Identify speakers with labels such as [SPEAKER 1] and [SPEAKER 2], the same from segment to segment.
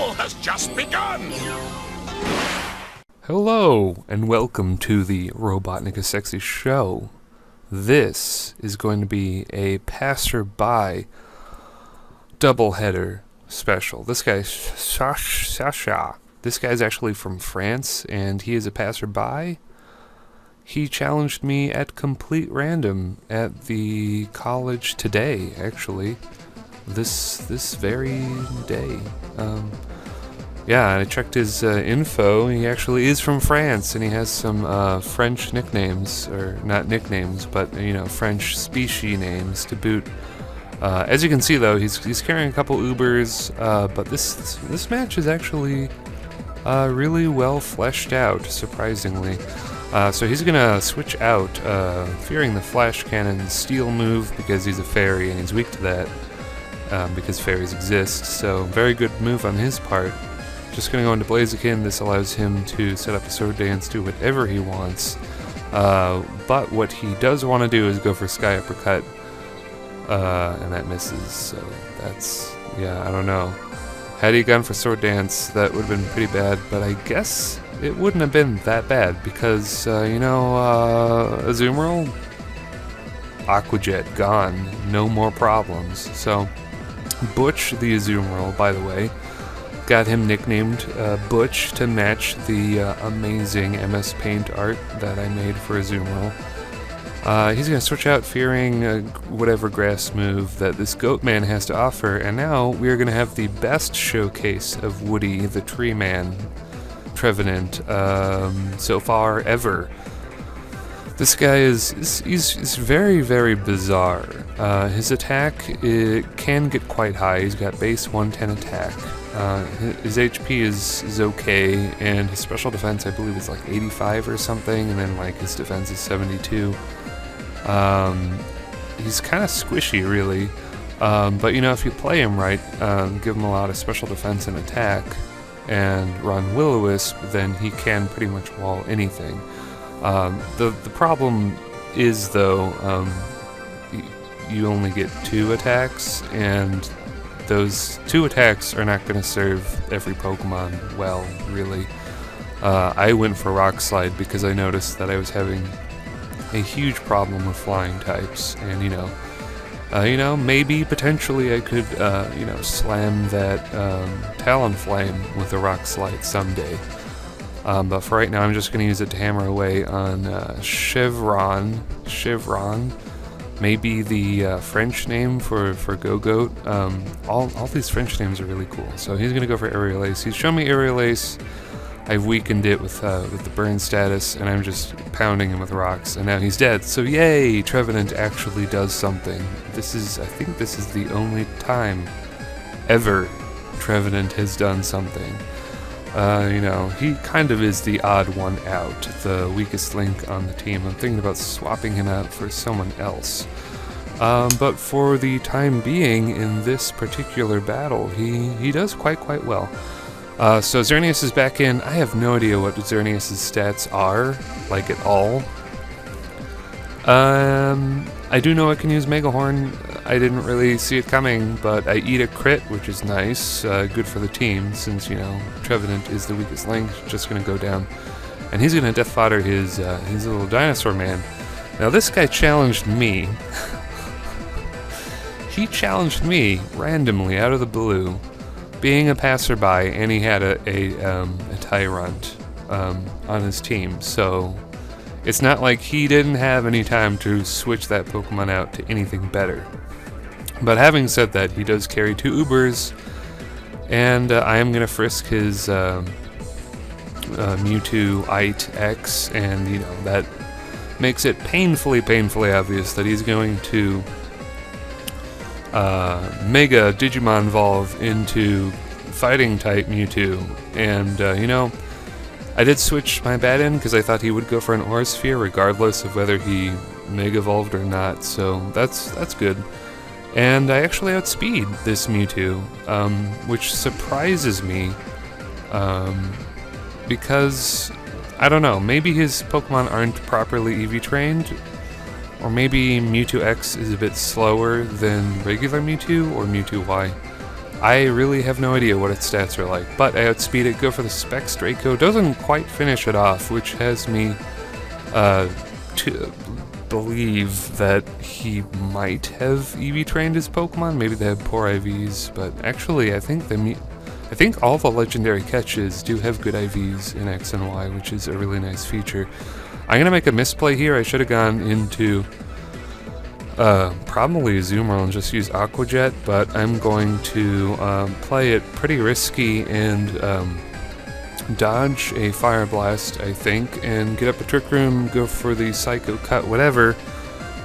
[SPEAKER 1] battle has just begun!
[SPEAKER 2] Hello, and welcome to the RobotnikIsSexy show. This is going to be a Passerby doubleheader special. This guy's Sasha. This guy's actually from France, and he is a passerby. He challenged me at complete random at the college today, actually. This very day. Yeah, I checked his info. He actually is from France, and he has some French nicknames, or not nicknames, but French species names to boot. As you can see, though, he's carrying a couple Ubers, but this match is actually really well fleshed out, surprisingly. So he's gonna switch out, fearing the flash cannon steel move because he's a fairy and he's weak to that, because fairies exist. So very good move on his part. Just gonna go into Blaziken. This allows him to set up a sword dance, do whatever he wants. But what he does want to do is go for Sky Uppercut, and that misses. So that's, yeah, I don't know. Had he gone for sword dance, that would have been pretty bad. But I guess it wouldn't have been that bad because Azumarill, Aquajet gone, no more problems. So Butch the Azumarill, by the way. Got him nicknamed Butch to match the amazing MS Paint art that I made for Azumarill. He's going to switch out fearing whatever grass move that this Goatman has to offer, and now we are going to have the best showcase of Woody the Tree Man Trevenant so far ever. This guy is very, very bizarre. His attack can get quite high. He's got base 110 attack. His HP is okay, and his special defense, I believe, is like 85 or something, and then like his defense is 72. He's kind of squishy, really, but if you play him right, give him a lot of special defense and attack, and run Will-O-Wisp, then he can pretty much wall anything. The problem is, though, you only get 2 attacks, and those 2 attacks are not going to serve every Pokemon well, really. I went for Rock Slide because I noticed that I was having a huge problem with flying types, and maybe potentially I could slam that Talonflame with a Rock Slide someday. But for right now, I'm just going to use it to hammer away on Chevron. Maybe the French name for Go-Goat. All these French names are really cool. So he's going to go for Aerial Ace. He's shown me Aerial Ace. I've weakened it with the burn status, and I'm just pounding him with rocks, and now he's dead. So yay! Trevenant actually does something. I think this is the only time ever Trevenant has done something. He kind of is the odd one out, the weakest link on the team. I'm thinking about swapping him out for someone else. But for the time being, in this particular battle, he does quite well. So Xerneas is back in. I have no idea what Xerneas' stats are, like at all. I do know I can use Mega Horn. I didn't really see it coming, but I eat a crit, which is nice. Good for the team, since, Trevenant is the weakest link. Just going to go down. And he's going to Death Fodder his little dinosaur man. Now, this guy challenged me. He challenged me randomly out of the blue, being a passerby, and he had a Tyrant on his team. So it's not like he didn't have any time to switch that Pokemon out to anything better. But having said that, he does carry 2 Ubers, and I am going to frisk his Mewtwo IT X, and that makes it painfully obvious that he's going to Mega Digimon Evolve into Fighting type Mewtwo, and I did switch my bat in because I thought he would go for an Aura Sphere regardless of whether he Mega Evolved or not, so that's good. And I actually outspeed this Mewtwo, which surprises me, because, I don't know, maybe his Pokemon aren't properly EV trained, or maybe Mewtwo X is a bit slower than regular Mewtwo, or Mewtwo Y. I really have no idea what its stats are like, but I outspeed it, go for the Specs. Draco doesn't quite finish it off, which has me to believe that he might have EV trained his Pokemon. Maybe they have poor IVs, but actually I think all the legendary catches do have good IVs in X and Y, which is a really nice feature. I'm gonna make a misplay here. I should have gone into probably Azumarill and just use Aqua Jet, but I'm going to play it pretty risky and dodge a Fire Blast, I think, and get up a Trick Room, go for the Psycho Cut, whatever.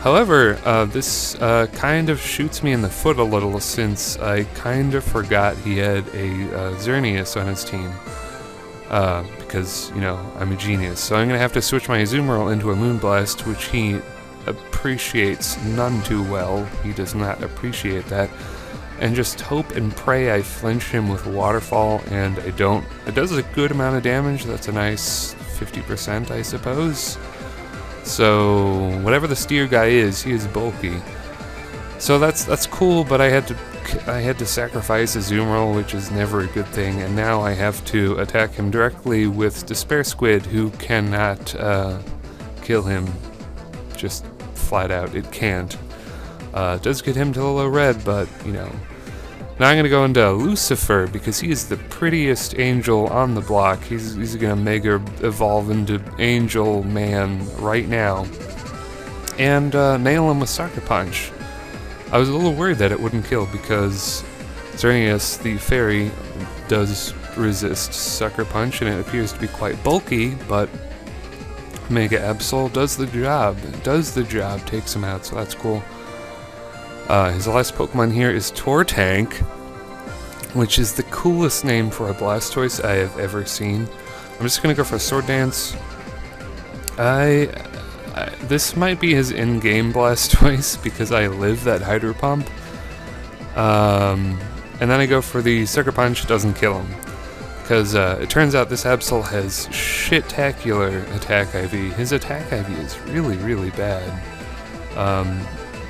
[SPEAKER 2] However, this kind of shoots me in the foot a little, since I kind of forgot he had a Xerneas on his team. Because, you know, I'm a genius. So I'm going to have to switch my Azumarill into a Moonblast, which he appreciates none too well. He does not appreciate that. And just hope and pray I flinch him with Waterfall, and I don't. It does a good amount of damage. That's a nice 50%, I suppose. So whatever the steer guy is, he is bulky. So that's cool, but I had to sacrifice Azumarill, which is never a good thing, and now I have to attack him directly with Despair Squid, who cannot kill him just flat out. It can't. It does get him to the low red, but, you know. Now I'm going to go into Lucifer, because he is the prettiest angel on the block. He's going to Mega evolve into Angel Man right now. And nail him with Sucker Punch. I was a little worried that it wouldn't kill, because Xerneas, the fairy, does resist Sucker Punch, and it appears to be quite bulky, but Mega Absol does the job. Takes him out, so that's cool. His last Pokemon here is Tortank, which is the coolest name for a Blastoise I have ever seen. I'm just gonna go for Sword Dance. This might be his in-game Blastoise, because I live that Hydro Pump. And then I go for the Sucker Punch. Doesn't kill him, because it turns out this Absol has shit-tacular attack IV. His attack IV is really, really bad.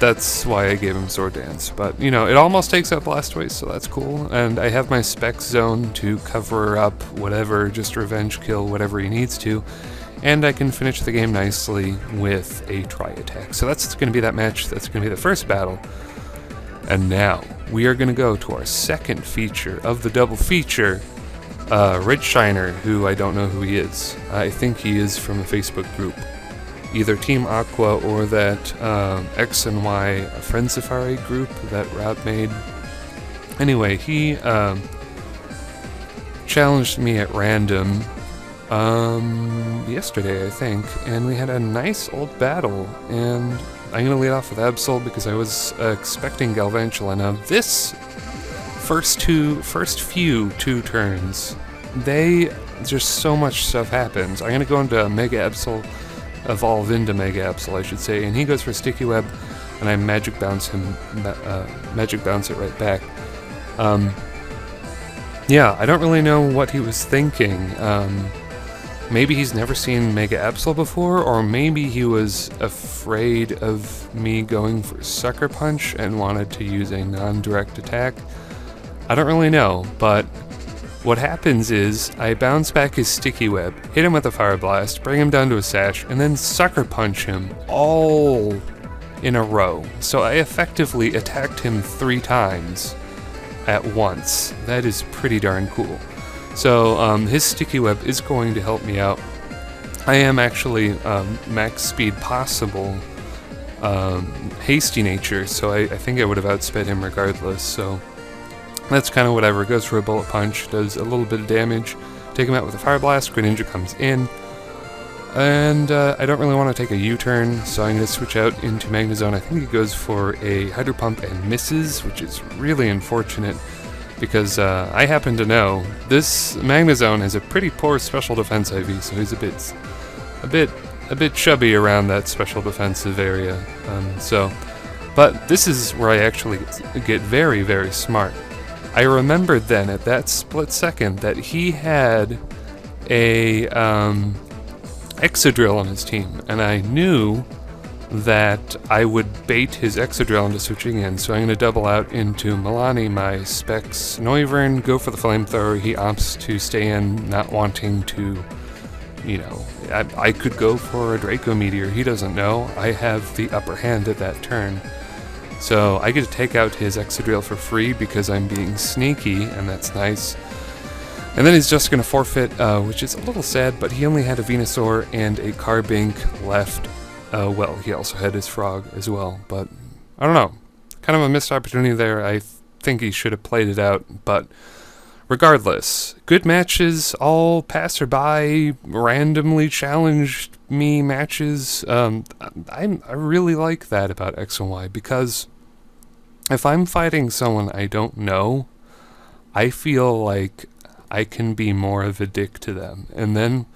[SPEAKER 2] That's why I gave him Sword Dance. But, you know, it almost takes out Blastoise, so that's cool. And I have my Spec Zone to cover up whatever, just revenge kill whatever he needs to. And I can finish the game nicely with a Tri-Attack. So that's going to be that match. That's going to be the first battle. And now, we are going to go to our second feature of the double feature. Red Shiner, who I don't know who he is. I think he is from a Facebook group. Either Team Aqua or that X and Y Friend Safari group that Rob made. Anyway, he challenged me at random yesterday, I think, and we had a nice old battle, and I'm going to lead off with Absol because I was expecting Galvantula. Now this first few two turns, just so much stuff happens. I'm going to go into Mega Absol, evolve into Mega Absol, I should say, and he goes for Sticky Web, and I Magic Bounce him, Magic Bounce it right back. Yeah, I don't really know what he was thinking. Maybe he's never seen Mega Absol before, or maybe he was afraid of me going for Sucker Punch and wanted to use a non-direct attack. I don't really know, but what happens is I bounce back his Sticky Web, hit him with a Fire Blast, bring him down to a Sash, and then Sucker Punch him all in a row. So I effectively attacked him 3 times at once. That is pretty darn cool. So his Sticky Web is going to help me out. I am actually max speed possible, hasty nature, so I think I would have outsped him regardless. So that's kind of whatever. Goes for a Bullet Punch, does a little bit of damage. Take him out with a Fire Blast. Greninja comes in. And I don't really want to take a U-turn, so I'm going to switch out into Magnezone. I think he goes for a Hydro Pump and misses, which is really unfortunate, because I happen to know this Magnezone has a pretty poor special defense IV, so he's a bit chubby around that special defensive area. But this is where I actually get very, very smart. I remembered then at that split second that he had a Exadrill on his team, and I knew that I would bait his Excadrill into switching in. So I'm going to double out into Milani, my Specs Noivern, go for the Flamethrower. He opts to stay in, not wanting to, you know, I could go for a Draco Meteor. He doesn't know. I have the upper hand at that turn. So I get to take out his Excadrill for free because I'm being sneaky, and that's nice. And then he's just going to forfeit, which is a little sad, but he only had a Venusaur and a Carbink left. Well, he also had his Frog as well, but I don't know. Kind of a missed opportunity there. I think he should have played it out, but regardless, good matches, all passerby, randomly challenged me matches. I really like that about X and Y, because if I'm fighting someone I don't know, I feel like I can be more of a dick to them, and then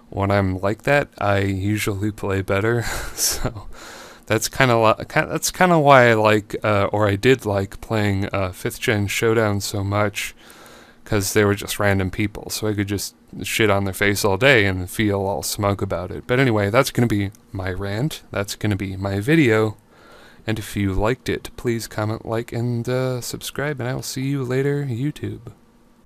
[SPEAKER 2] when I'm like that, I usually play better. So that's kind of why I like, or I did like playing 5th Gen Showdown so much, because they were just random people, so I could just shit on their face all day and feel all smug about it. But anyway, that's going to be my rant. That's going to be my video. And if you liked it, please comment, like, and subscribe, and I will see you later, YouTube.